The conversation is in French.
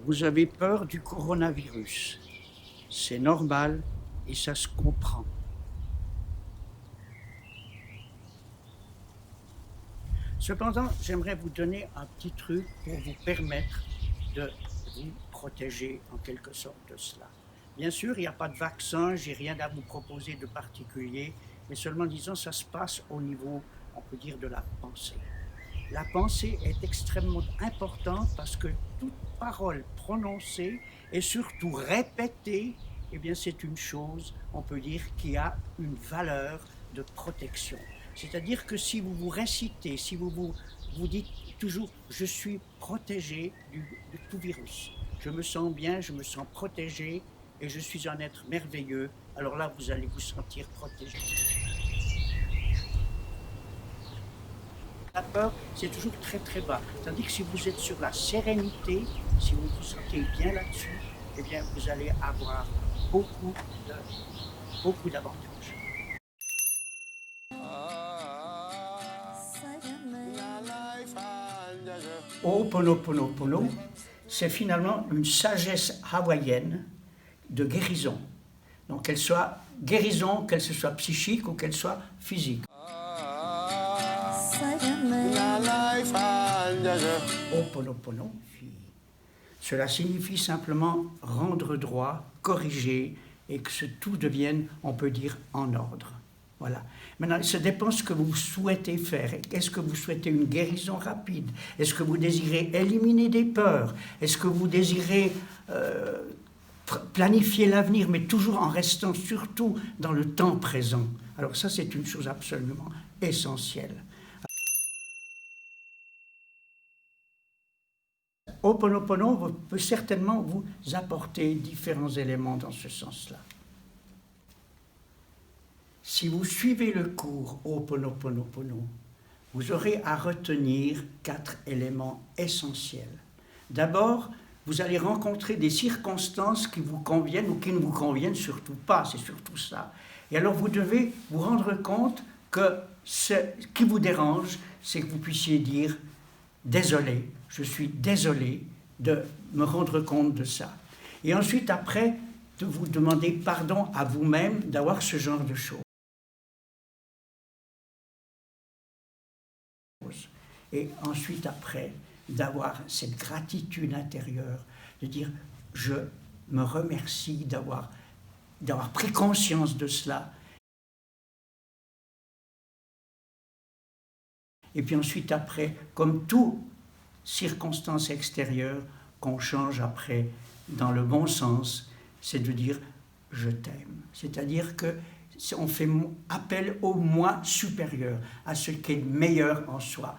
Vous avez peur du coronavirus. C'est normal et ça se comprend. Cependant, j'aimerais vous donner un petit truc pour vous permettre de vous protéger en quelque sorte de cela. Bien sûr, il n'y a pas de vaccin, j'ai rien à vous proposer de particulier, mais seulement disons, ça se passe au niveau, on peut dire, de la pensée. La pensée est extrêmement importante parce que toute parole prononcée et surtout répétée, eh bien c'est une chose, on peut dire, qui a une valeur de protection. C'est-à-dire que si vous vous récitez, si vous dites toujours « je suis protégé de tout virus », je me sens bien, je me sens protégé et je suis un être merveilleux, alors là vous allez vous sentir protégé. La peur, c'est toujours très très bas. Tandis que si vous êtes sur la sérénité, si vous vous sentez bien là-dessus, eh bien vous allez avoir beaucoup d'avantages. Ho'oponoponopono, c'est finalement une sagesse hawaïenne de guérison. Donc qu'elle soit guérison, qu'elle soit psychique ou qu'elle soit physique. Ho'oponopono, cela signifie simplement rendre droit, corriger et que tout devienne, on peut dire, en ordre. Voilà. Maintenant, ça dépend ce que vous souhaitez faire. Est-ce que vous souhaitez une guérison rapide? Est-ce que vous désirez éliminer des peurs? Est-ce que vous désirez planifier l'avenir, mais toujours en restant surtout dans le temps présent? Alors ça, c'est une chose absolument essentielle. Ho'oponopono peut certainement vous apporter différents éléments dans ce sens-là. Si vous suivez le cours Ho'oponopono, vous aurez à retenir 4 éléments essentiels. D'abord, vous allez rencontrer des circonstances qui vous conviennent ou qui ne vous conviennent surtout pas, c'est surtout ça. Et alors vous devez vous rendre compte que ce qui vous dérange, c'est que vous puissiez dire « désolé ». Je suis désolé de me rendre compte de ça. Et ensuite, après, de vous demander pardon à vous-même d'avoir ce genre de choses. Et ensuite, après, d'avoir cette gratitude intérieure, de dire « je me remercie d'avoir pris conscience de cela ». Et puis ensuite, après, comme toute circonstance extérieure qu'on change après dans le bon sens, c'est de dire « je t'aime ». C'est-à-dire qu'on fait appel au moi supérieur, à ce qui est meilleur en soi.